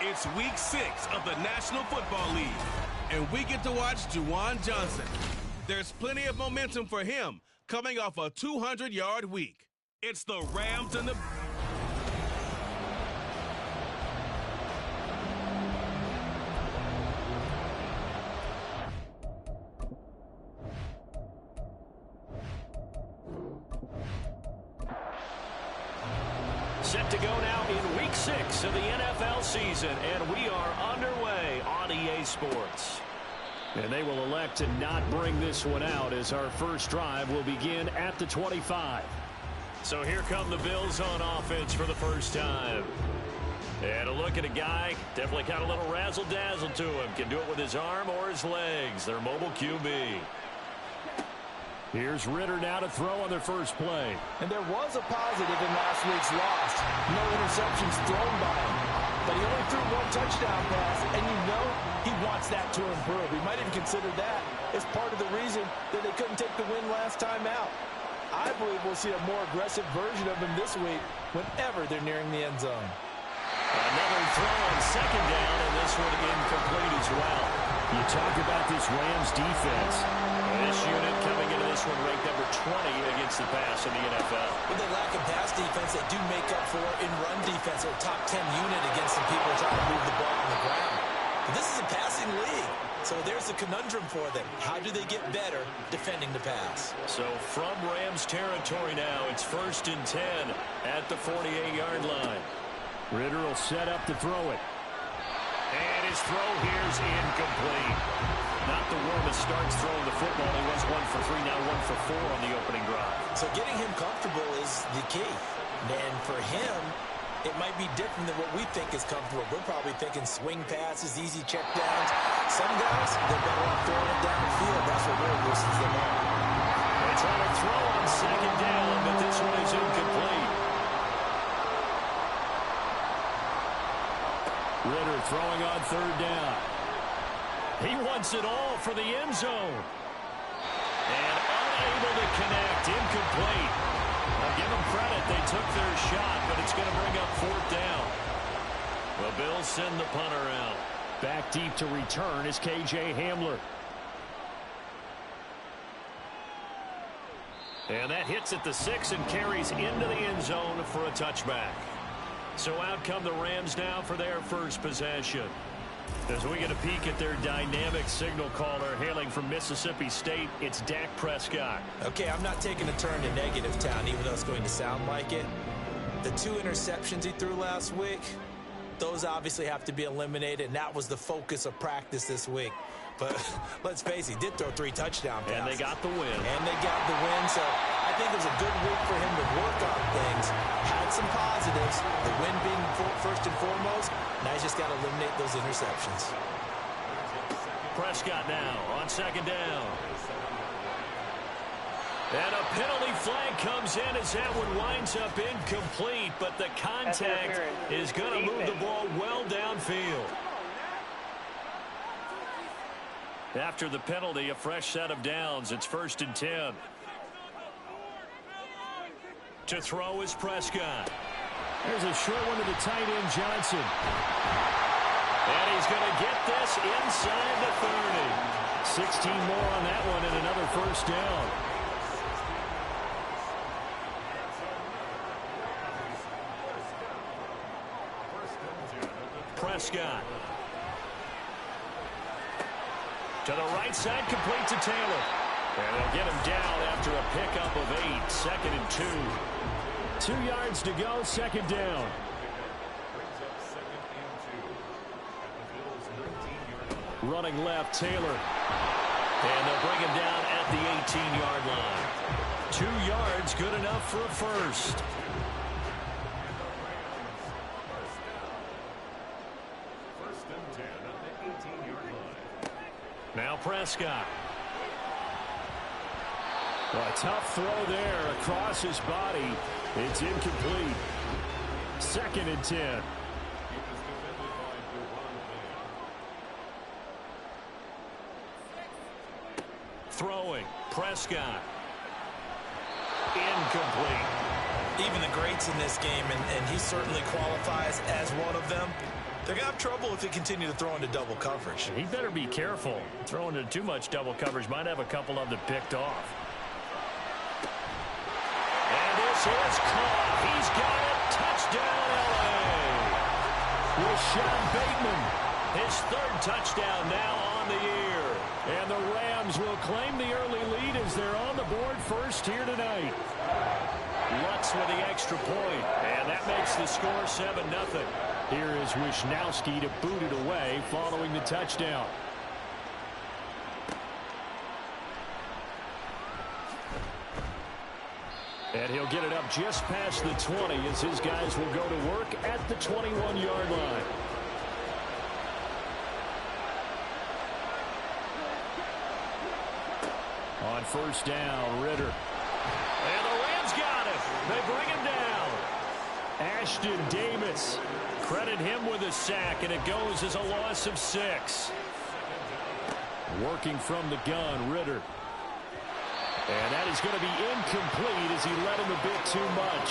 It's week 6 of the National Football League, and we get to watch Juwan Johnson. There's plenty of momentum for him coming off a 200-yard week. It's the Rams and the... Set to go now in Week 6 of the NFL season, and we are underway on EA Sports. And they will elect to not bring this one out as our first drive will begin at the 25. So here come the Bills on offense for the first time. And a look at a guy, definitely got a little razzle-dazzle to him. Can do it with his arm or his legs. Their mobile QB. Here's Ritter now to throw on their first play. And there was a positive in last week's loss. No interceptions thrown by him. But he only threw one touchdown pass, and you know he wants that to improve. He might even consider that as part of the reason that they couldn't take the win last time out. I believe we'll see a more aggressive version of him this week whenever they're nearing the end zone. Another throw on second down, and this one incomplete as well. You talk about this Rams defense. This unit coming into this one ranked number 20 against the pass in the NFL. With the lack of pass defense, they do make up for in run defense. They're a top 10 unit against some people trying to move the ball on the ground. But this is a passing league. So there's a conundrum for them. How do they get better defending the pass? So from Rams territory now, it's 1st and 10 at the 48-yard line. Ritter will set up to throw it. And his throw here's incomplete. Not the warmest starts throwing the football. He was 1 for 3, now 1 for 4 on the opening drive. So getting him comfortable is the key. And for him, it might be different than what we think is comfortable. We're probably thinking swing passes, easy check downs. Some guys, they're better off throwing it downfield. That's what really loosens them up. They try to throw on second down, but this one is incomplete. Ritter throwing on third down. He wants it all for the end zone. And unable to connect, incomplete. I'll give them credit, they took their shot, but it's going to bring up 4th down. The Bills send the punter out. Back deep to return is KJ Hamler. And that hits at the 6 and carries into the end zone for a touchback. So out come the Rams now for their first possession. As we get a peek at their dynamic signal caller hailing from Mississippi State, it's Dak Prescott. Okay, I'm not taking a turn to negative town, even though it's going to sound like it. The 2 interceptions he threw last week, those obviously have to be eliminated, and that was the focus of practice this week. But let's face it, he did throw 3 touchdown passes. And they got the win. So I think it was a good week for him to work on things. Had some positives, the win being first and foremost. Now he's just got to eliminate those interceptions. Prescott now on second down. And a penalty flag comes in as that one winds up incomplete, but the contact is going to move the ball well downfield. After the penalty, a fresh set of downs. It's 1st and 10. To throw is Prescott. There's a short one to the tight end, Johnson. And he's going to get this inside the 30. 16 more on that one and another first down. Prescott. To the right side, complete to Taylor. And they'll get him down after a pickup of 8. 2nd and 2. 2 yards to go, second down. Running left, Taylor. And they'll bring him down at the 18-yard line. 2 yards, good enough for a first. Now Prescott. A tough throw there across his body. It's incomplete. 2nd and 10. Throwing. Prescott. Incomplete. Even the greats in this game, and he certainly qualifies as one of them, they're going to have trouble if they continue to throw into double coverage. He better be careful. Throwing into too much double coverage might have a couple of them picked off. And this is caught. He's got it. Touchdown, L.A. Rashad Bateman. His 3rd touchdown now on the year. And the Rams will claim the early lead as they're on the board first here tonight. Lutz with the extra point, and that makes the score 7-0. Here is Wisnowski to boot it away following the touchdown. And he'll get it up just past the 20 as his guys will go to work at the 21-yard line. On first down, Ritter. And the Rams got it. They bring him down. Ashton Davis. Credit him with a sack, and it goes as a loss of 6. Working from the gun, Ritter. And that is going to be incomplete as he led him a bit too much.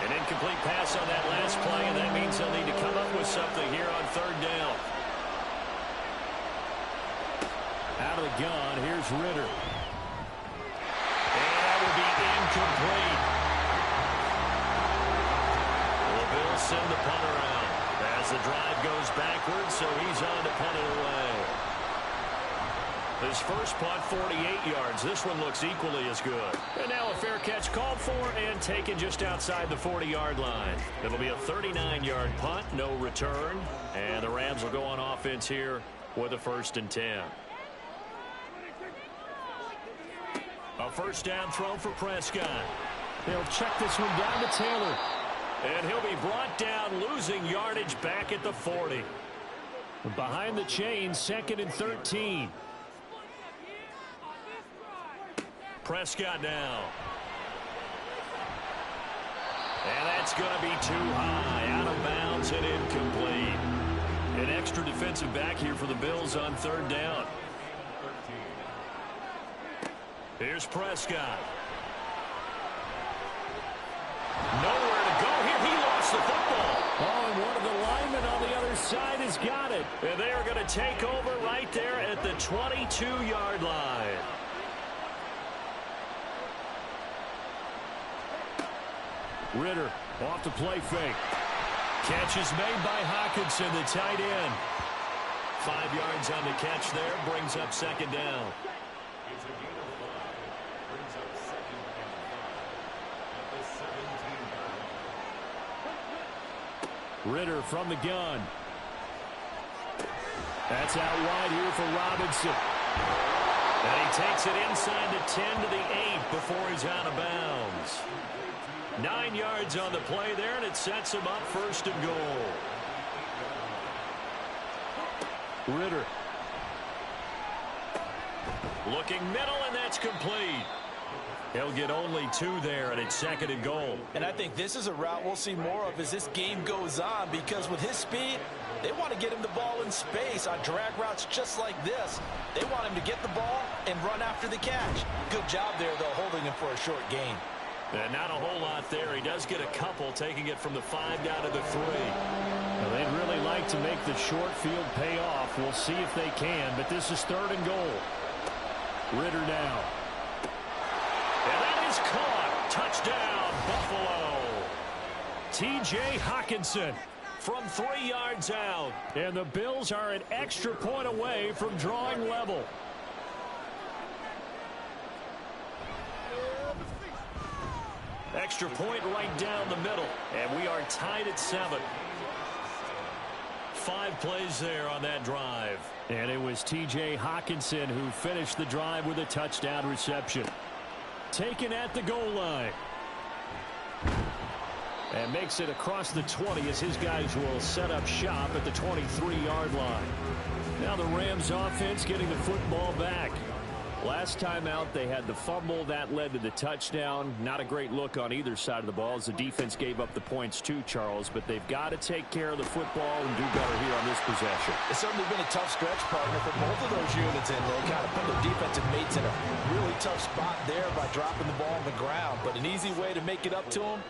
An incomplete pass on that last play, and that means they'll need to come up with something here on third down. Out of the gun, here's Ritter. And that will be incomplete. The Bills send the punter out as the drive goes backwards, so he's on to punt it away. His first punt, 48 yards. This one looks equally as good. And now a fair catch called for and taken just outside the 40-yard line. It'll be a 39-yard punt, no return. And the Rams will go on offense here with a 1st and 10. A first down throw for Prescott. They'll check this one down to Taylor. And he'll be brought down, losing yardage back at the 40. Behind the chains, 2nd and 13. Prescott now. And that's going to be too high. Out of bounds and incomplete. An extra defensive back here for the Bills on third down. Here's Prescott. Nowhere to go here. He lost the football. Oh, and one of the linemen on the other side has got it. And they are going to take over right there at the 22-yard line. Ritter off the play fake. Catch is made by Hockenson, the tight end. 5 yards on the catch there, brings up 2nd down. Ritter from the gun. That's out wide here for Robinson. And he takes it inside the 10 to the 8 before he's out of bounds. 9 yards on the play there, and it sets him up 1st and goal. Ritter. Looking middle, and that's complete. He'll get only 2 there, and it's 2nd and goal. And I think this is a route we'll see more of as this game goes on, because with his speed, they want to get him the ball in space on drag routes just like this. They want him to get the ball and run after the catch. Good job there, though, holding him for a short gain. And not a whole lot there. He does get a couple, taking it from the 5 down to the 3. Well, they'd really like to make the short field pay off. We'll see if they can, but this is 3rd and goal. Ritter now. And that is caught. Touchdown, Buffalo. T.J. Hockenson from 3 yards out. And the Bills are an extra point away from drawing level. Extra point right down the middle. And we are tied at 7. 5 plays there on that drive. And it was T.J. Hockenson who finished the drive with a touchdown reception. Taken at the goal line. And makes it across the 20 as his guys will set up shop at the 23-yard line. Now the Rams offense getting the football back. Last time out, they had the fumble. That led to the touchdown. Not a great look on either side of the ball as the defense gave up the points too, Charles. But they've got to take care of the football and do better here on this possession. It's certainly been a tough stretch, partner, for both of those units, and they kind of put their defensive mates in a really tough spot there by dropping the ball on the ground. But an easy way to make it up to them,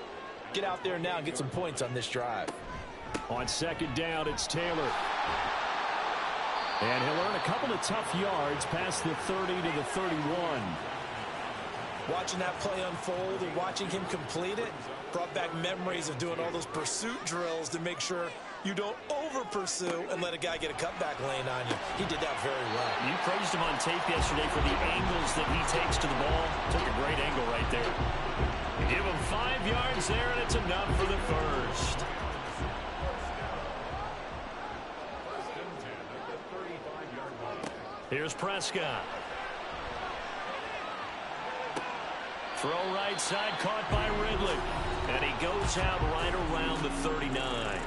get out there now and get some points on this drive. On 2nd down, it's Taylor. And he'll earn a couple of tough yards past the 30 to the 31. Watching that play unfold and watching him complete it brought back memories of doing all those pursuit drills to make sure you don't over-pursue and let a guy get a cutback lane on you. He did that very well. You praised him on tape yesterday for the angles that he takes to the ball. Took a great angle right there. Give him 5 yards there, and it's enough for the first. Here's Prescott. Throw right side, caught by Ridley. And he goes out right around the 39.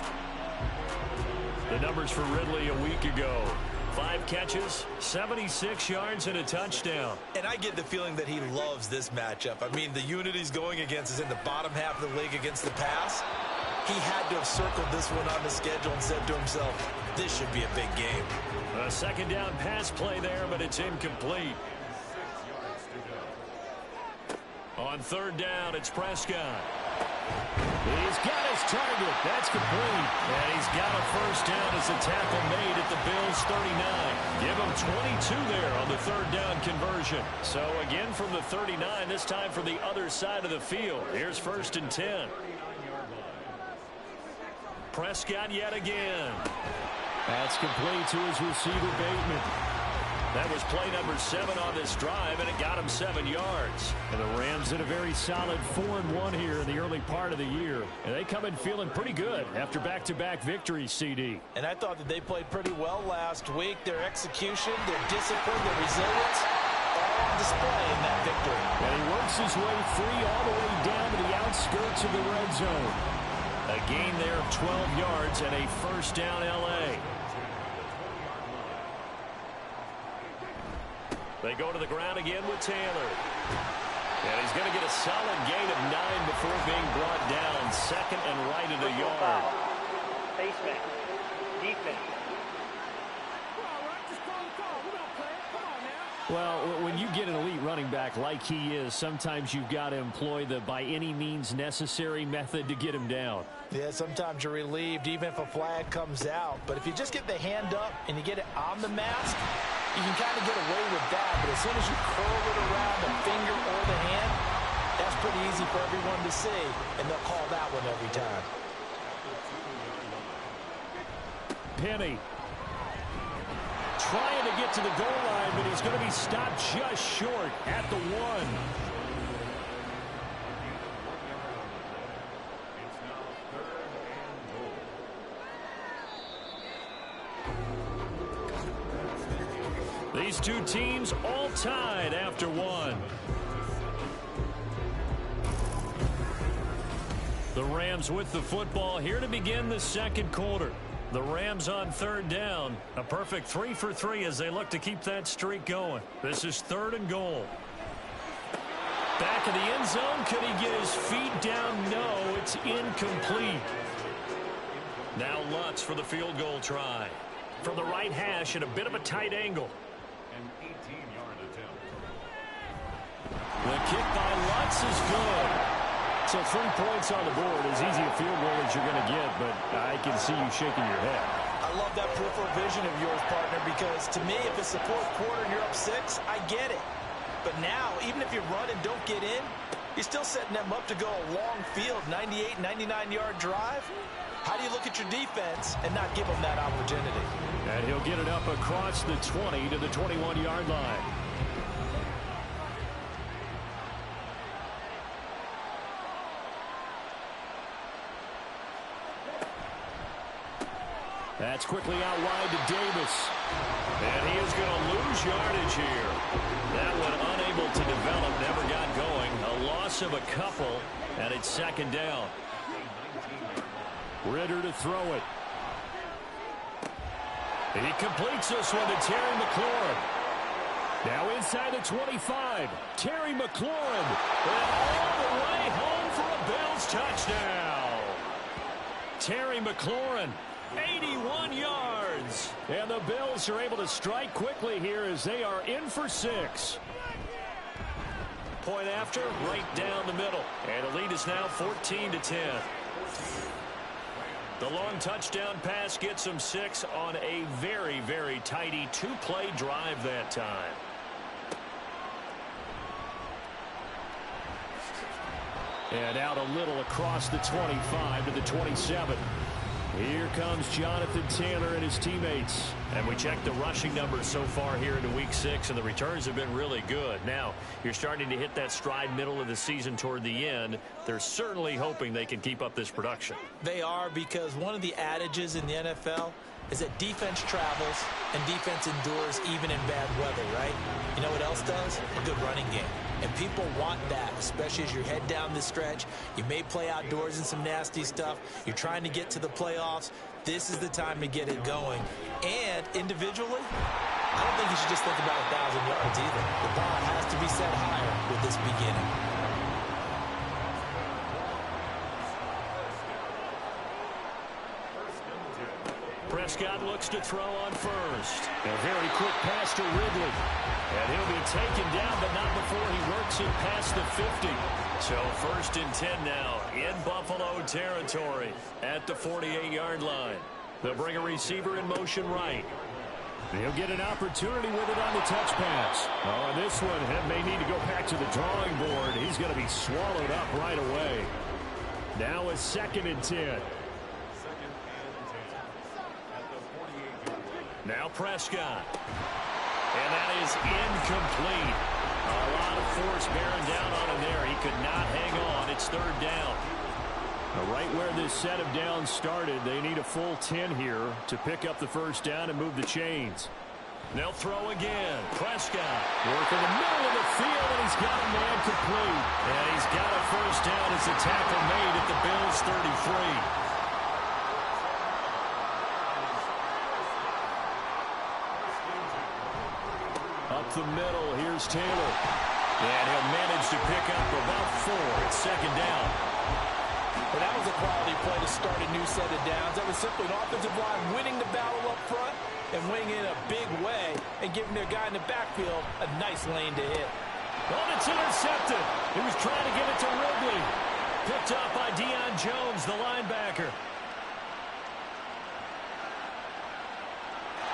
The numbers for Ridley a week ago. 5 catches, 76 yards, and a touchdown. And I get the feeling that he loves this matchup. I mean, the unit he's going against is in the bottom half of the league against the pass. He had to have circled this one on the schedule and said to himself, this should be a big game. A second down pass play there, but it's incomplete. On third down, it's Prescott. He's got his target. That's complete. And he's got a first down as a tackle made at the Bills' 39. Give him 22 there on the third down conversion. So again from the 39, this time from the other side of the field. Here's 1st and 10. Prescott yet again. That's complete to his receiver, Bateman. That was play number 7 on this drive, and it got him 7 yards. And the Rams in a very solid 4-1 here in the early part of the year. And they come in feeling pretty good after back-to-back victories, CD. And I thought that they played pretty well last week. Their execution, their discipline, their resilience, all on display in that victory. And he works his way free all the way down to the outskirts of the red zone. A gain there of 12 yards and a first down L.A. They go to the ground again with Taylor. And he's going to get a solid gain of 9 before being brought down. Second and right at a yard. Face man. Defense. Well, when you get an elite running back like he is, sometimes you've got to employ the by any means necessary method to get him down. Yeah, sometimes you're relieved even if a flag comes out. But if you just get the hand up and you get it on the mask, you can kind of get away with that. But as soon as you curl it around the finger or the hand, that's pretty easy for everyone to see. And they'll call that one every time. Penny trying to get to the goal line, but he's going to be stopped just short at the 1. These two teams all tied after 1. The Rams with the football here to begin the second quarter. The Rams on third down. A perfect 3 for 3 as they look to keep that streak going. This is 3rd and goal. Back of the end zone. Could he get his feet down? No, it's incomplete. Now Lutz for the field goal try. From the right hash at a bit of a tight angle. An 18-yard attempt. The kick by Lutz is good. So 3 points on the board, as easy a field goal as you're going to get, but I can see you shaking your head. I love that peripheral vision of yours, partner, because to me, if it's the 4th quarter and you're up 6, I get it. But now, even if you run and don't get in, you're still setting them up to go a long field, 98, 99-yard drive. How do you look at your defense and not give them that opportunity? And he'll get it up across the 20 to the 21-yard line. That's quickly out wide to Davis. And he is going to lose yardage here. That one unable to develop, never got going. A loss of a couple, and it's 2nd down. Ritter to throw it. He completes this one to Terry McLaurin. Now inside the 25. Terry McLaurin. And all the way home for a Bills touchdown. Terry McLaurin. 81 yards. And the Bills are able to strike quickly here as they are in for 6. Point after, right down the middle. And the lead is now 14-10. The long touchdown pass gets them 6 on a very, very tidy 2-play drive that time. And out a little across the 25 to the 27. Here comes Jonathan Taylor and his teammates. And we checked the rushing numbers so far here into week 6, and the returns have been really good. Now, you're starting to hit that stride middle of the season toward the end. They're certainly hoping they can keep up this production. They are, because one of the adages in the NFL is that defense travels and defense endures even in bad weather, right? You know what else does? A good running game. And people want that, especially as you head down the stretch. You may play outdoors in some nasty stuff. You're trying to get to the playoffs. This is the time to get it going. And individually, I don't think you should just think about 1,000 yards either. The bar has to be set higher with this beginning. Prescott looks to throw on first. A very quick pass to Ridley. And he'll be taken down, but not before he works it past the 50. So 1st and 10 now in Buffalo territory at the 48-yard line. They'll bring a receiver in motion right. He'll get an opportunity with it on the touch pass. Oh, and this one may need to go back to the drawing board. He's going to be swallowed up right away. Now a 2nd and 10. Now Prescott. And that is incomplete. A lot of force bearing down on him there. He could not hang on. It's 3rd down. Right where this set of downs started, they need a full 10 here to pick up the 1st down and move the chains. They'll throw again. Prescott working the middle of the field, and he's got a man complete. And he's got a 1st down as the tackle made at the Bills' 33. Up the middle, here's Taylor. And he'll manage to pick up about 4. It's 2nd down. But that was a quality play to start a new set of downs. That was simply an offensive line winning the battle up front and winning in a big way and giving their guy in the backfield a nice lane to hit. Oh, it's intercepted. He was trying to get it to Ridley. Picked up by Deion Jones, the linebacker.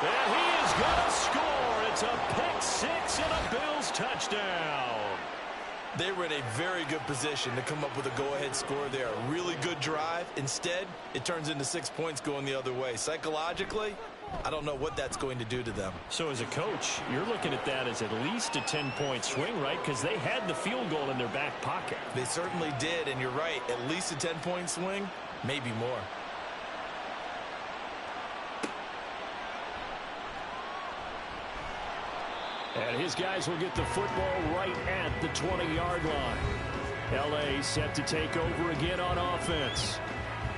And he is going to score. It's a pick 6 and a Bills touchdown. They were in a very good position to come up with a go-ahead score there. A really good drive. Instead, it turns into 6 points going the other way. Psychologically, I don't know what that's going to do to them. So as a coach, you're looking at that as at least a 10-point swing, right? Because they had the field goal in their back pocket. They certainly did, and you're right. At least a 10-point swing, maybe more. And his guys will get the football right at the 20-yard line. L.A. set to take over again on offense.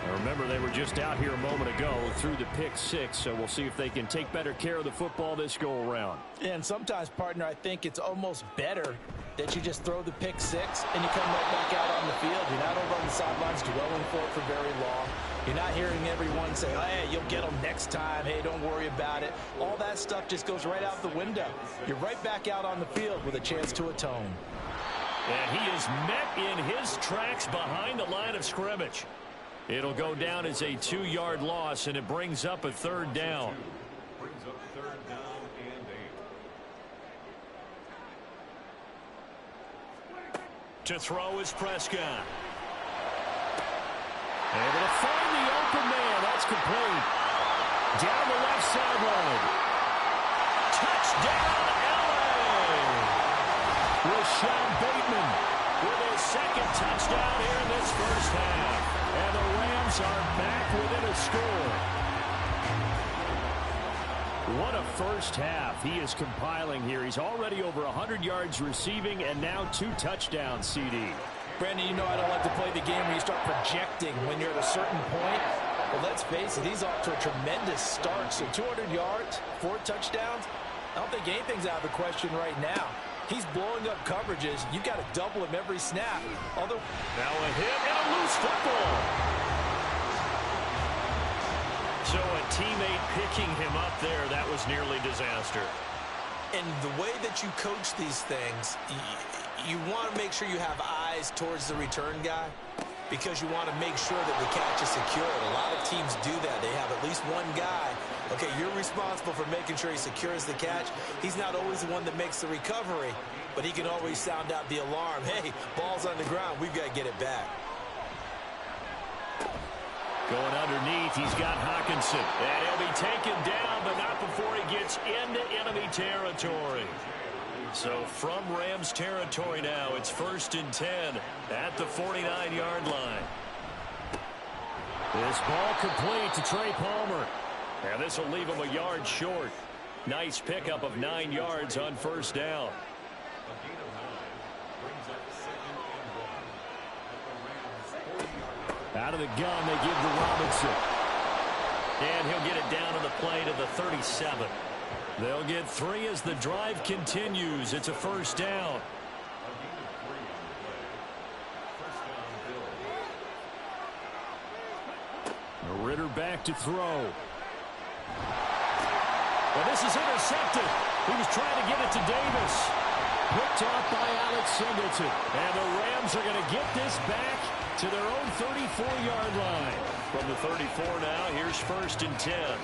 Now remember, they were just out here a moment ago through the pick 6, so we'll see if they can take better care of the football this go-around. And sometimes, partner, I think it's almost better that you just throw the pick 6 and you come right back out on the field. You're not over on the sidelines dwelling for it for very long. You're not hearing everyone say, hey, you'll get them next time. Hey, don't worry about it. All that stuff just goes right out the window. You're right back out on the field with a chance to atone. And he is met in his tracks behind the line of scrimmage. It'll go down as a 2-yard loss, and it brings up a 3rd down. To throw is Prescott. Able to find the open man. That's complete. Down the left sideline. Touchdown, L.A. Rashad Bateman with his 2nd touchdown here in this 1st half. And the Rams are back within a score. What a 1st half he is compiling here. He's already over 100 yards receiving and now 2 touchdowns, CD. Brandon, you know I don't like to play the game where you start projecting when you're at a certain point. But let's face it, he's off to a tremendous start. So 200 yards, 4 touchdowns. I don't think anything's out of the question right now. He's blowing up coverages. You got to double him every snap. Now a hit and a loose football. So a teammate picking him up there, that was nearly disaster. And the way that you coach these things, you want to make sure you have eyes towards the return guy because you want to make sure that the catch is secured. A lot of teams do that. They have at least one guy. Okay, you're responsible for making sure he secures the catch. He's not always the one that makes the recovery, but he can always sound out the alarm. Hey, ball's on the ground. We've got to get it back. Going underneath, he's got Hockenson. And he'll be taken down, but not before he gets into enemy territory. So from Rams territory now, it's 1st and 10 at the 49-yard line. This ball complete to Trey Palmer. And this will leave him a yard short. Nice pickup of 9 yards on 1st down. Out of the gun, they give to Robinson. And he'll get it down to the play to the 37. They'll get 3 as the drive continues. It's a 1st down. Ritter back to throw. Well, this is intercepted. He was trying to get it to Davis. Picked off by Alex Singleton. And the Rams are going to get this back to their own 34-yard line. From the 34 now, here's 1st and 10.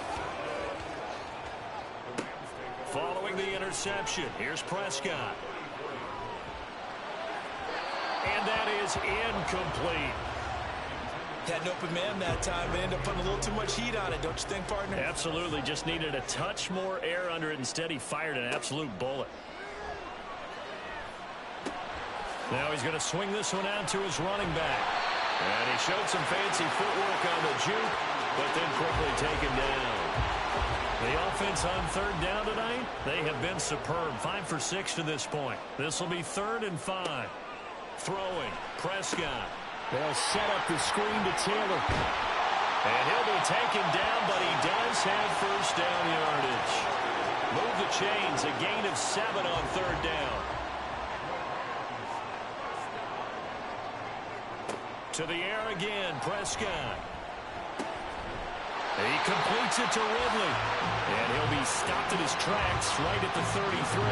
Following the interception, here's Prescott. And that is incomplete. Had an open man that time, but ended up putting a little too much heat on it, don't you think, partner? Absolutely. Just needed a touch more air under it. Instead, he fired an absolute bullet. Now he's going to swing this one out to his running back. And he showed some fancy footwork on the juke, but then quickly taken down. The offense on 3rd down tonight, they have been superb. 5 for 6 to this point. This will be 3rd and 5. Throwing, Prescott. They'll set up the screen to Taylor. And he'll be taken down, but he does have 1st down yardage. Move the chains, a gain of 7 on 3rd down. To the air again, Prescott. He completes it to Ridley. And he'll be stopped in his tracks right at the 33.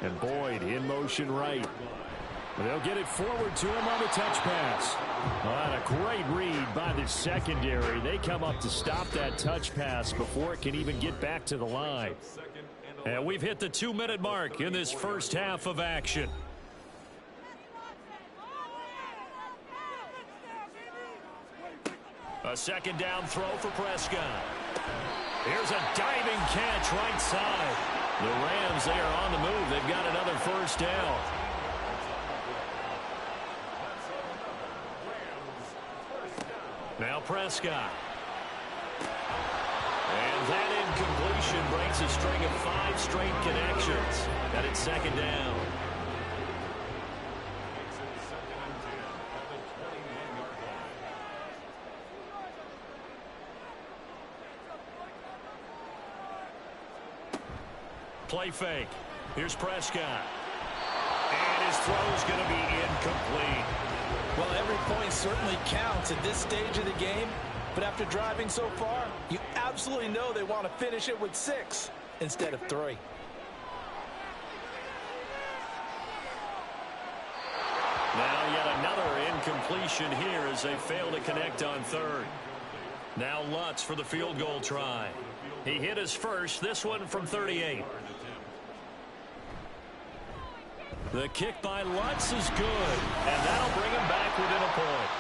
And Boyd in motion right. They'll get it forward to him on the touch pass. And a great read by the secondary. They come up to stop that touch pass before it can even get back to the line. And we've hit the 2-minute mark in this first half of action. A 2nd down throw for Prescott. Here's a diving catch right side. The Rams, they are on the move. They've got another 1st down. Now Prescott. And that incompletion breaks a string of 5 straight connections. And it's 2nd down. Play fake. Here's Prescott. And his throw's going to be incomplete. Well, every point certainly counts at this stage of the game. But after driving so far, you absolutely know they want to finish it with 6 instead of 3. Now yet another incompletion here as they fail to connect on 3rd. Now Lutz for the field goal try. He hit his first, this one from 38. The kick by Lutz is good, and that'll bring him back within a point.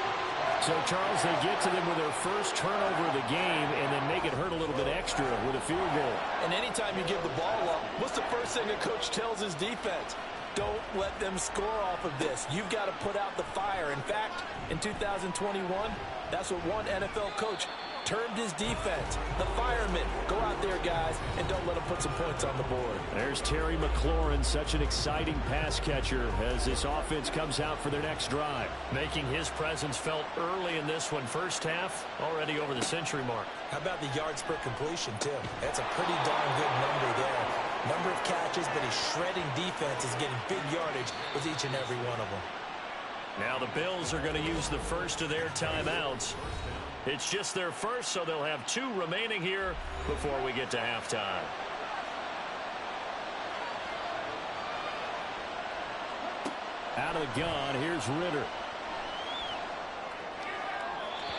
So, Charles, they get to them with their first turnover of the game and then make it hurt a little bit extra with a field goal. And anytime you give the ball up, what's the first thing a coach tells his defense? Don't let them score off of this. You've got to put out the fire. In fact, in 2021, that's what one NFL coach termed his defense. The firemen. Go out there, guys, and don't let them put some points on the board. There's Terry McLaurin, such an exciting pass catcher as this offense comes out for their next drive. Making his presence felt early in this one. First half, already over the century mark. How about the yards per completion, too? That's a pretty darn good number there. Number of catches, but his shredding defense is getting big yardage with each and every one of them. Now the Bills are going to use the first of their timeouts. It's just their first, so they'll have 2 remaining here before we get to halftime. Out of the gun, here's Ritter.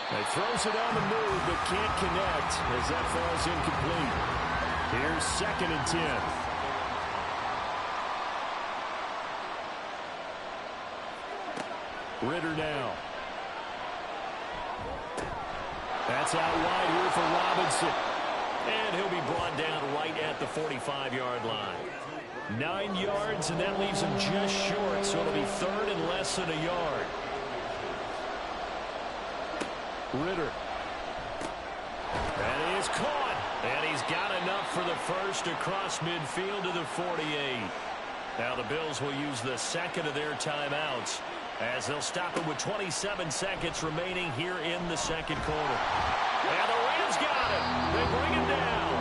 He throws it on the move, but can't connect as that falls incomplete. Here's 2nd and 10. Ritter now. That's out wide here for Robinson. And he'll be brought down right at the 45-yard line. 9 yards, and that leaves him just short, so it'll be third and less than a yard. Ritter. That is caught. And he's got enough for the first across midfield to the 48. Now the Bills will use the second of their timeouts as they'll stop it with 27 seconds remaining here in the second quarter. And the Rams got him. They bring him down.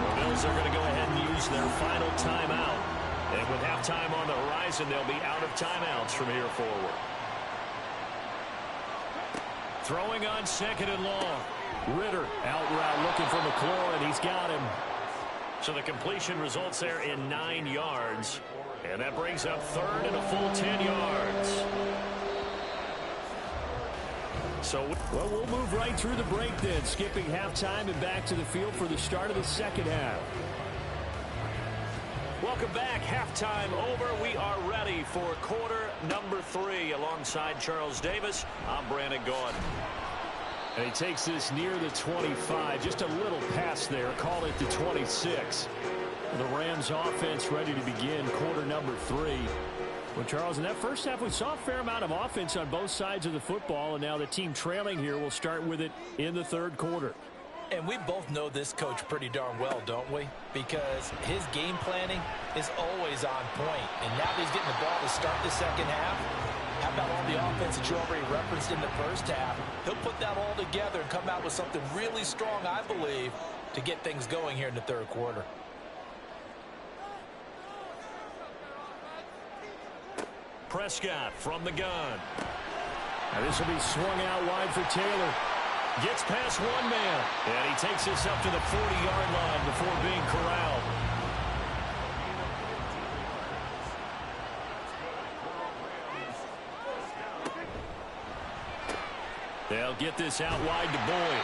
The Bills are going to go ahead and use their final timeout. And with halftime on the horizon, they'll be out of timeouts from here forward. Throwing on second and long. Ritter out route looking for McLaurin, and he's got him. So the completion results there in 9 yards. And that brings up third and a full 10 yards. So, well, we'll move right through the break then, skipping halftime and back to the field for the start of the second half. Welcome back. Halftime over. We are ready for quarter number 3. Alongside Charles Davis, I'm Brandon Gaudin. And he takes this near the 25. Just a little pass there. Call it the 26. The Rams offense ready to begin quarter number 3. Well, Charles, in that first half, we saw a fair amount of offense on both sides of the football, and now the team trailing here will start with it in the third quarter. And we both know this coach pretty darn well, don't we? Because his game planning is always on point. And now that he's getting the ball to start the second half, how about all the offense that you already referenced in the first half? He'll put that all together and come out with something really strong, I believe, to get things going here in the third quarter. Prescott from the gun. Now this will be swung out wide for Taylor. Gets past one man. And he takes this up to the 40-yard line before being corralled. They'll get this out wide to Boyd.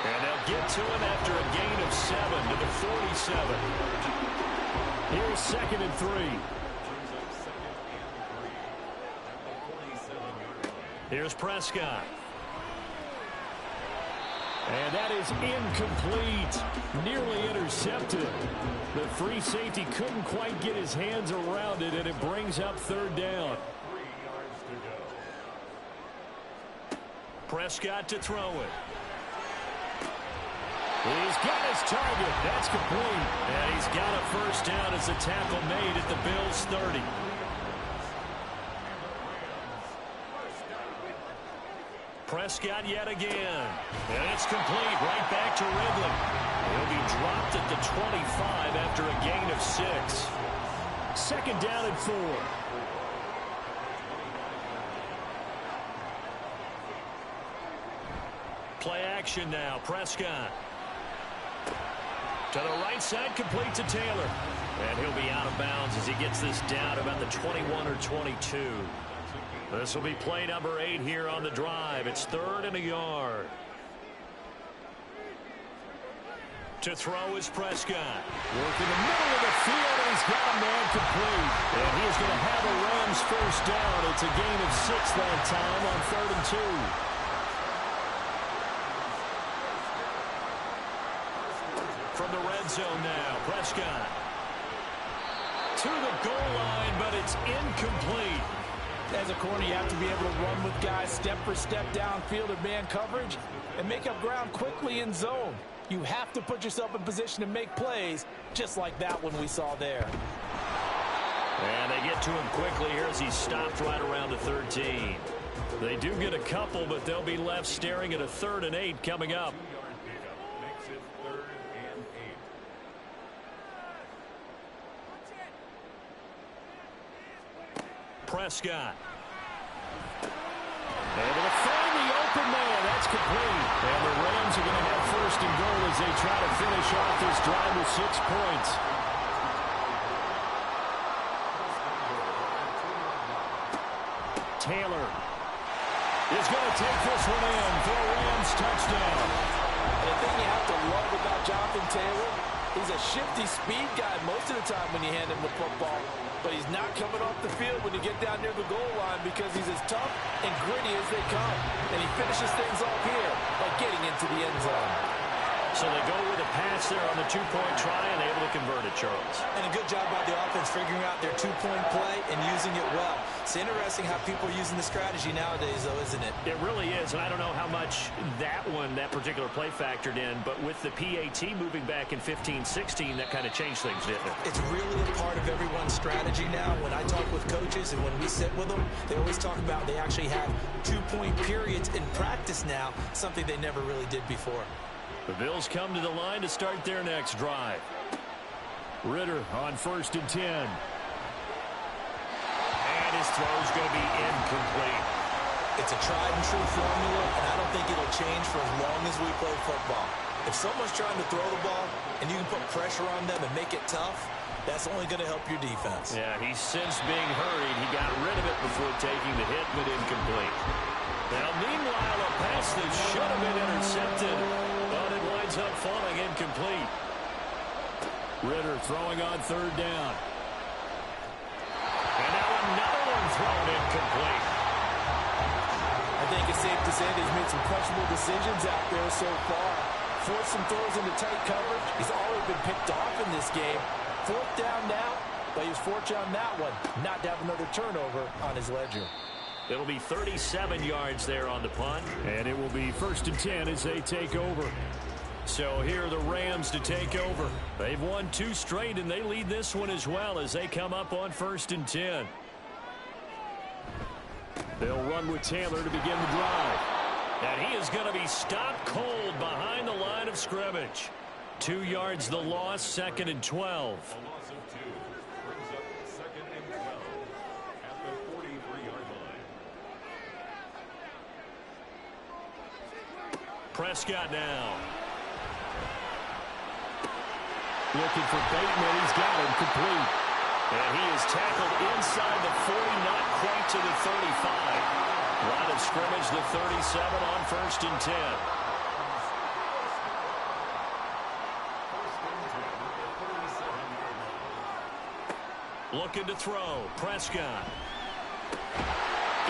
And they'll get to him after a gain of 7 to the 47. Here's second and 3. Here's Prescott. And that is incomplete. Nearly intercepted. The free safety couldn't quite get his hands around it, and it brings up third down. Prescott to throw it. He's got his target. That's complete. And he's got a first down as the tackle made at the Bills' 30. Prescott yet again. And it's complete right back to Ridley. He'll be dropped at the 25 after a gain of 6. Second down and 4. Play action now. Prescott. To the right side, complete to Taylor. And he'll be out of bounds as he gets this down about the 21 or 22. This will be play number 8 here on the drive. It's third and a yard. To throw is Prescott. Working the middle of the field, and he's got a man complete. And he is going to have a Rams first down. It's a gain of 6 that time on third and 2. From the red zone now, Prescott. To the goal line, but it's incomplete. As a corner, you have to be able to run with guys step for step downfield in man coverage and make up ground quickly in zone. You have to put yourself in position to make plays, just like that one we saw there. And they get to him quickly here as he's stopped right around the 13. They do get a couple, but they'll be left staring at a 3rd and 8 coming up. Prescott. Able to find the open man. That's complete. And the Rams are going to have first and goal as they try to finish off this drive with 6 points. Taylor is going to take this one in for a Rams touchdown. And the thing you have to love about Jonathan Taylor He's a shifty speed guy most of the time when you hand him the football, but he's not coming off the field when you get down near the goal line because he's as tough and gritty as they come. And he finishes things off here by getting into the end zone. So they go with a pass there on the two-point try and able to convert it, Charles. And a good job by the offense figuring out their two-point play and using it well. It's interesting how people are using the strategy nowadays, though, isn't it? It really is, and I don't know how much that particular play factored in, but with the PAT moving back in 15-16, that kind of changed things, didn't it? It's really a part of everyone's strategy now. When I talk with coaches and when we sit with them, they always talk about they actually have two-point periods in practice now, something they never really did before. The Bills come to the line to start their next drive. Ridder on 1st and 10. And his throw's going to be incomplete. It's a tried and true formula, and I don't think it'll change for as long as we play football. If someone's trying to throw the ball and you can put pressure on them and make it tough, that's only going to help your defense. Yeah, he's since being hurried. He got rid of it before taking the hit, but incomplete. Now, meanwhile, a pass that should have been intercepted, but it winds up falling incomplete. Ridder throwing on 3rd down. And now another one thrown incomplete. I think it's safe to say that he's made some questionable decisions out there so far. Forced some throws into tight coverage. He's already been picked off in this game. 4th down now, but he was fortunate on that one not to have another turnover on his ledger. It'll be 37 yards there on the punt. And it will be 1st and 10 as they take over. So here are the Rams to take over. They've won 2 straight, and they lead this one as well as they come up on 1st and 10. They'll run with Taylor to begin the drive. And he is going to be stopped cold behind the line of scrimmage. 2 yards the loss, 2nd and 12. Prescott now. Looking for Bateman. He's got him complete. And he is tackled inside the 40, not quite to the 35. Line of scrimmage, the 37 on 1st and 10. Looking to throw. Prescott.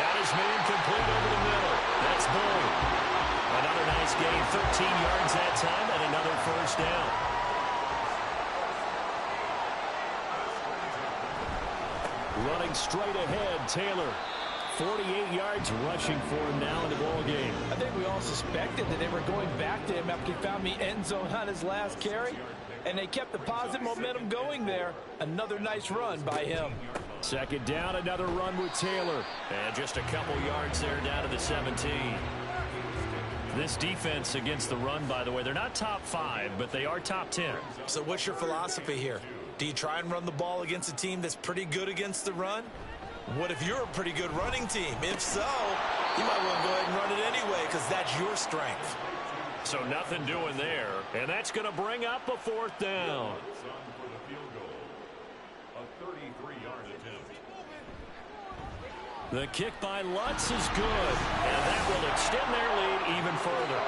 Got his man complete over the middle. That's Bull. Another nice gain, 13 yards that time, and another 1st down. Running straight ahead, Taylor. 48 yards rushing for him now in the ball game. I think we all suspected that they were going back to him after he found the end zone on his last carry, and they kept the positive momentum going there. Another nice run by him. 2nd down, another run with Taylor. And just a couple yards there down to the 17. This defense against the run, by the way, they're not top 5, but they are top 10. So what's your philosophy here? Do you try and run the ball against a team that's pretty good against the run? What if you're a pretty good running team? If so, you might want to go ahead and run it anyway because that's your strength. So nothing doing there, and that's going to bring up a 4th down. The kick by Lutz is good, and that will extend their lead even further.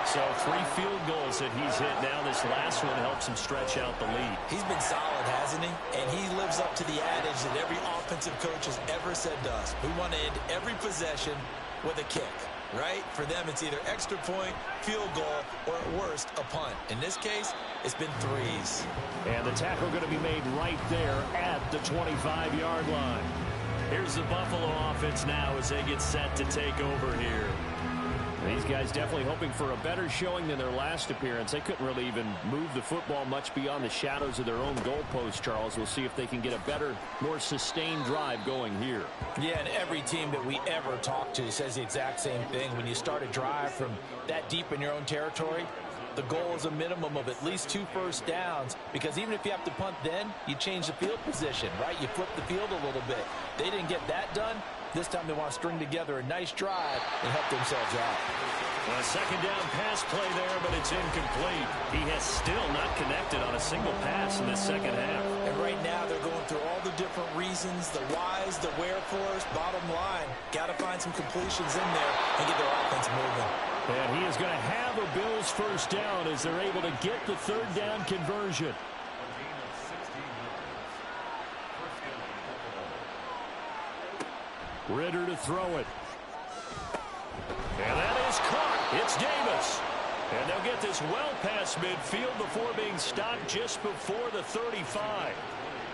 So 3 field goals that he's hit now. This last one helps him stretch out the lead. He's been solid, hasn't he? And he lives up to the adage that every offensive coach has ever said to us. We want to end every possession with a kick, right? For them, it's either extra point, field goal, or at worst, a punt. In this case, it's been 3s. And the tackle going to be made right there at the 25-yard line. Here's the Buffalo offense now as they get set to take over here. These guys definitely hoping for a better showing than their last appearance. They couldn't really even move the football much beyond the shadows of their own goalpost, Charles. We'll see if they can get a better, more sustained drive going here. Yeah, and every team that we ever talk to says the exact same thing. When you start a drive from that deep in your own territory, the goal is a minimum of at least 2 first downs, because even if you have to punt then, you change the field position, right? You flip the field a little bit. They didn't get that done. This time they want to string together a nice drive and help themselves out. A 2nd down pass play there, but it's incomplete. He has still not connected on a single pass in this 2nd half. And right now they're going through all the different reasons, the whys, the wherefores. Bottom line, got to find some completions in there and get their offense moving. And he is going to have a Bills first down as they're able to get the third down conversion. Ridder to throw it. And that is caught. It's Davis. And they'll get this well past midfield before being stopped just before the 35.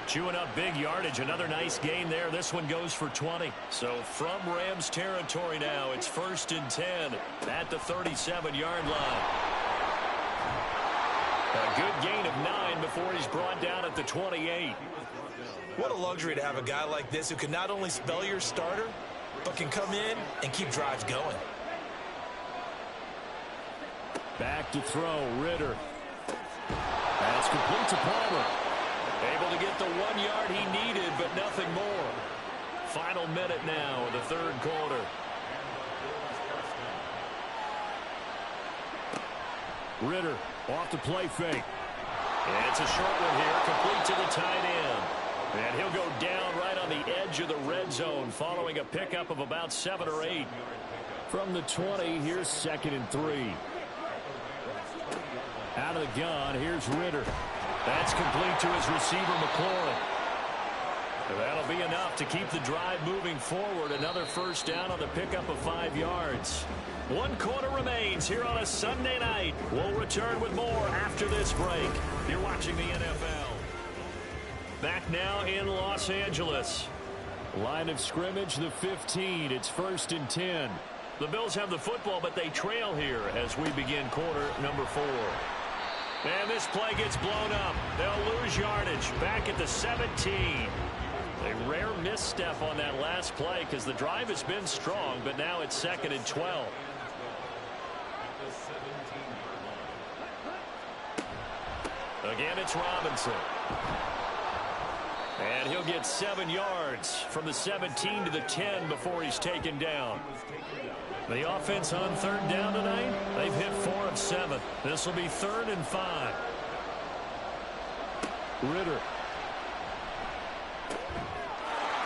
Chewing up big yardage. Another nice gain there. This one goes for 20. So from Rams territory now, it's 1st and 10 at the 37-yard line. A good gain of 9 before he's brought down at the 28. What a luxury to have a guy like this who can not only spell your starter, but can come in and keep drives going. Back to throw, Ridder. That's complete to Palmer. Able to get the 1 yard he needed, but nothing more. Final minute now in the third quarter. Ridder off the play fake. And it's a short one here, complete to the tight end. And he'll go down right on the edge of the red zone following a pickup of about 7 or 8. From the 20, here's 2nd and 3. Out of the gun, here's Ridder. That's complete to his receiver, McLaurin. That'll be enough to keep the drive moving forward. Another first down on the pickup of 5 yards. 1 quarter remains here on a Sunday night. We'll return with more after this break. You're watching the NFL. Back now in Los Angeles. Line of scrimmage, the 15. It's 1st and 10. The Bills have the football, but they trail here as we begin quarter number 4. And this play gets blown up. They'll lose yardage back at the 17. A rare misstep on that last play because the drive has been strong, but now it's 2nd and 12. Again, it's Robinson. And he'll get 7 yards from the 17 to the 10 before he's taken down. The offense on 3rd down tonight, they've hit 4 of 7. This will be 3rd and 5. Ridder.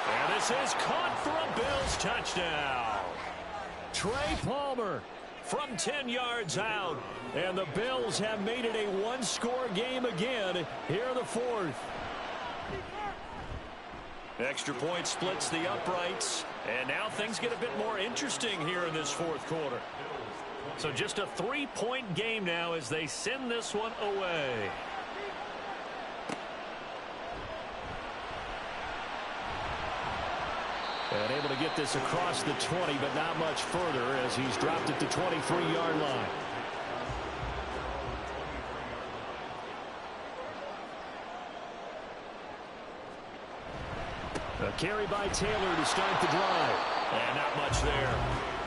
And this is caught for a Bills touchdown. Trey Palmer from 10 yards out. And the Bills have made it a 1-score game again here in the 4th. Extra point splits the uprights. And now things get a bit more interesting here in this 4th quarter. So just a 3-point game now as they send this one away. And able to get this across the 20, but not much further as he's dropped at the 23-yard line. A carry by Taylor to start the drive. And not much there.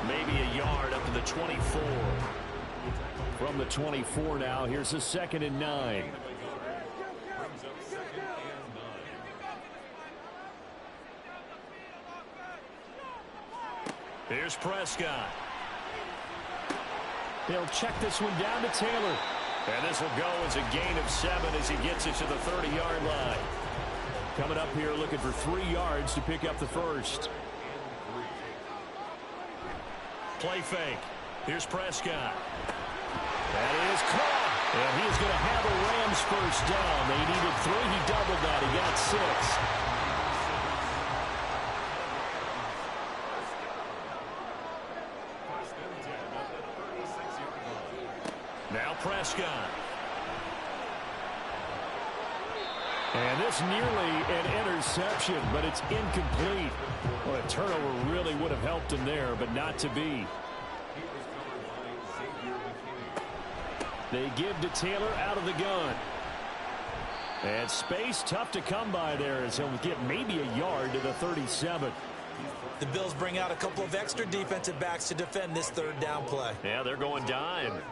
Maybe a yard up to the 24. From the 24 now, here's a 2nd and 9. Here's Prescott. They'll check this one down to Taylor. And this will go as a gain of 7 as he gets it to the 30-yard line. Coming up here looking for 3 yards to pick up the first. Play fake. Here's Prescott. That is caught. And he's going to have a Rams first down. They needed 3. He doubled that. He got 6. Now Prescott. And this nearly an interception, but it's incomplete. Well, a turnover really would have helped him there, but not to be. They give to Taylor out of the gun. And space tough to come by there as he'll get maybe a yard to the 37. The Bills bring out a couple of extra defensive backs to defend this 3rd down play. Yeah, they're going dime.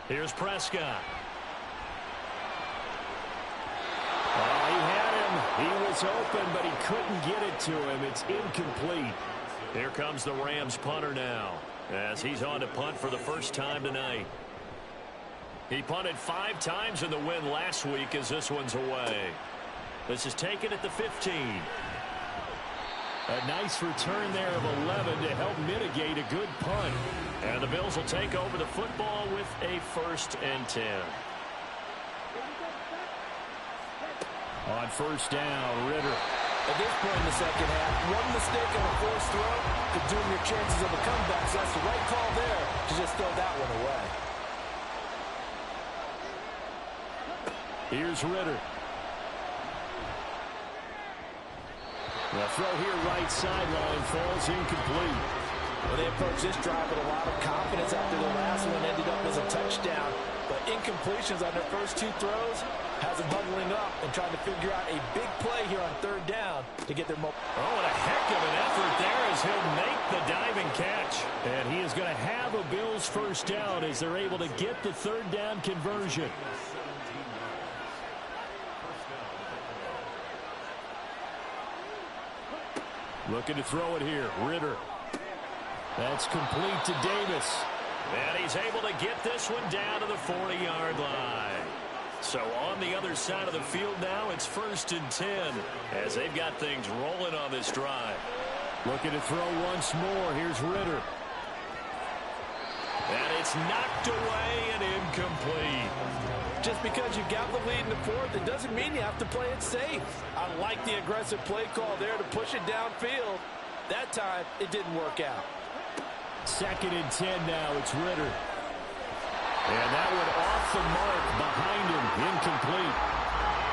Here's Prescott. Oh, he had him. He was open, but he couldn't get it to him. It's incomplete. Here comes the Rams punter now as he's on to punt for the first time tonight. He punted 5 times in the win last week as this one's away. This is taken at the 15. A nice return there of 11 to help mitigate a good punt. And the Bills will take over the football with a 1st and 10. On 1st down, Ritter. At this point in the second half, one mistake on a forced throw could doom your chances of a comeback. So that's the right call there to just throw that one away. Here's Ritter. The throw here right sideline falls incomplete. Well, they approached this drive with a lot of confidence after their last one ended up as a touchdown. But incompletions on their first 2 throws has them huddling up and trying to figure out a big play here on 3rd down to get their momentum. Oh, and a heck of an effort there as he'll make the diving catch. And he is going to have a Bills 1st down as they're able to get the 3rd down conversion. Looking to throw it here. Ritter. That's complete to Davis. And he's able to get this one down to the 40-yard line. So on the other side of the field now, it's 1st and 10 as they've got things rolling on this drive. Looking to throw once more. Here's Ritter. And it's knocked away and incomplete. Just because you got the lead in the 4th, it doesn't mean you have to play it safe. I like the aggressive play call there to push it downfield. That time, it didn't work out. 2nd and 10 now. It's Ritter. And that one off the mark behind him. Incomplete.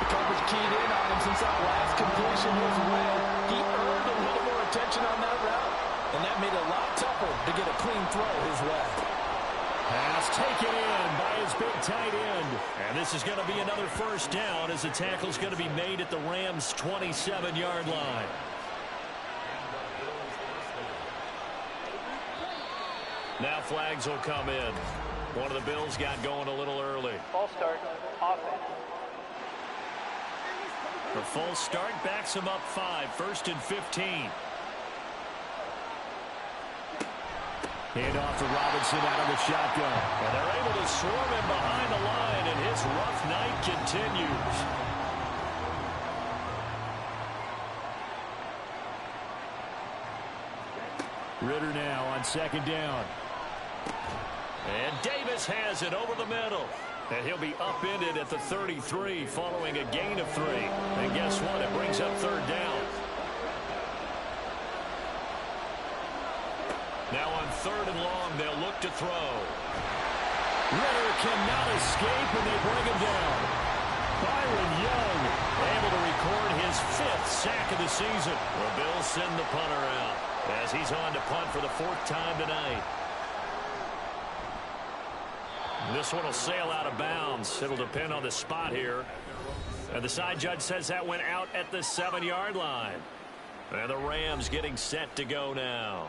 The coverage keyed in on him since that last completion was when he earned a little more attention on that route, and that made it a lot tougher to get a clean throw his way. Pass taken in by his big tight end. And this is going to be another 1st down as the tackle's going to be made at the Rams' 27-yard line. Now flags will come in. One of the Bills got going a little early. False start, offense. The false start backs him up 5, 1st and 15. Hand off to Robinson out of the shotgun. And they're able to swarm him behind the line, and his rough night continues. Ritter now on 2nd down. And Davis has it over the middle. And he'll be upended at the 33 following a gain of 3. And guess what? It brings up 3rd down. Now on 3rd and long, they'll look to throw. Ritter cannot escape, and they bring him down. Byron Young able to record his 5th sack of the season. The Bills send the punter out as he's on to punt for the 4th time tonight. This one will sail out of bounds. It'll depend on the spot here. And the side judge says that went out at the 7-yard line. And the Rams getting set to go now.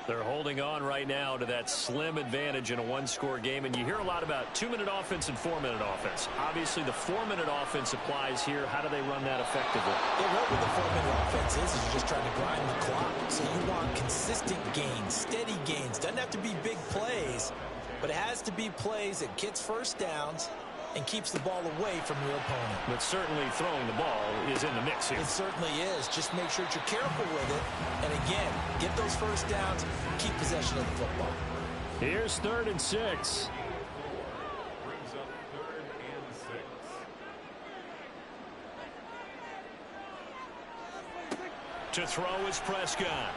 They're holding on right now to that slim advantage in a 1-score game. And you hear a lot about 2-minute offense and 4-minute offense. Obviously, the 4-minute offense applies here. How do they run that effectively? Yeah, what with the 4-minute offense is you're just trying to grind the clock. So you want consistent gains, steady gains. Doesn't have to be big plays, but it has to be plays that gets 1st downs and keeps the ball away from your opponent. But certainly throwing the ball is in the mix here. It certainly is. Just make sure that you're careful with it. And again, get those 1st downs, keep possession of the football. Here's 3rd and 6. Brings up 3rd and 6. To throw is Prescott.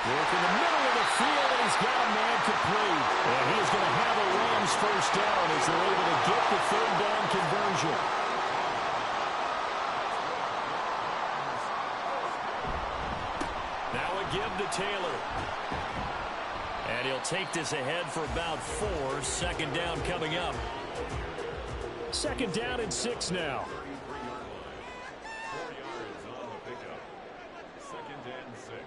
Work in the middle of the field, and he's got a man complete. And he is going to have a Rams 1st down as they're able to get the 3rd down conversion. Now a give to Taylor. And he'll take this ahead for about 4. 2nd down coming up. 2nd down and 6 now. 4 yards on the pickup. 2nd and 6.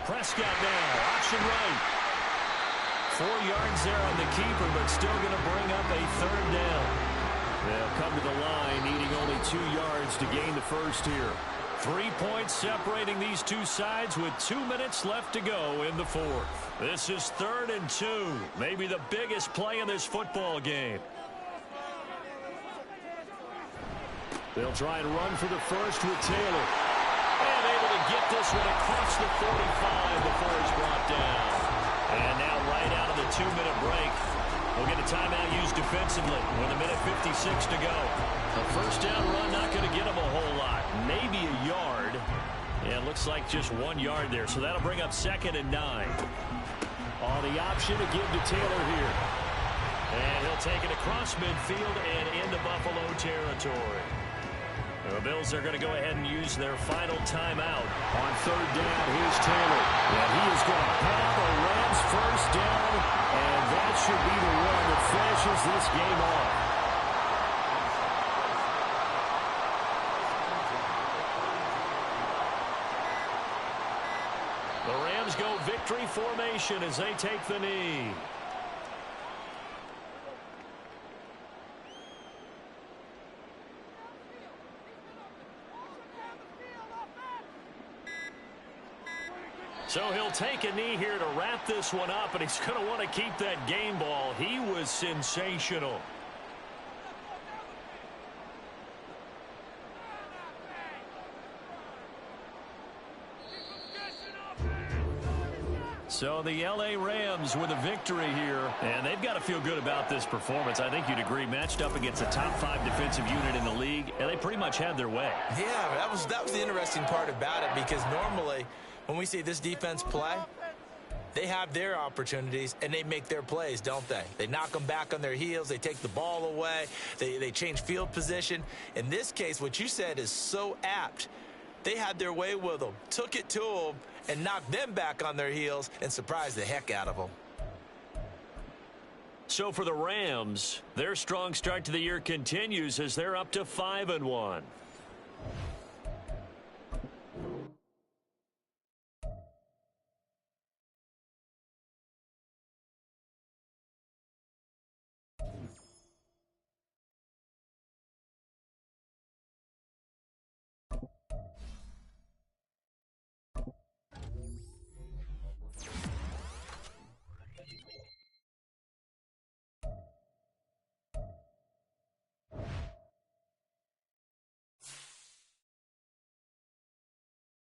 Prescott now, option right. 4 yards there on the keeper, but still going to bring up a 3rd down. They'll come to the line, needing only 2 yards to gain the 1st here. 3 points separating these two sides with 2 minutes left to go in the 4th. This is 3rd and 2, maybe the biggest play in this football game. They'll try and run for the first with Taylor. And able to get this one across the 45 before he's brought down. And now right out of the 2-minute break, we'll get a timeout used defensively with 1:56 to go. A first down run, not going to get him a whole lot. Maybe a yard. Yeah, it looks like just 1 yard there. So that'll bring up 2nd and 9. On the option to give to Taylor here. And he'll take it across midfield and into Buffalo territory. The Bills are going to go ahead and use their final timeout. On 3rd down, here's Taylor. And he is going to pound the Rams first down. And that should be the one that finishes this game off. The Rams go victory formation as they take the knee. So he'll take a knee here to wrap this one up, and he's going to want to keep that game ball. He was sensational. So the L.A. Rams with a victory here, and they've got to feel good about this performance. I think you'd agree, matched up against a top 5 defensive unit in the league, and they pretty much had their way. Yeah, that was the interesting part about it, because normally when we see this defense play, they have their opportunities and they make their plays, don't they? They knock them back on their heels. They take the ball away. They change field position. In this case, what you said is so apt. They had their way with them, took it to them, and knocked them back on their heels and surprised the heck out of them. So for the Rams, their strong start to the year continues as they're up to 5-1.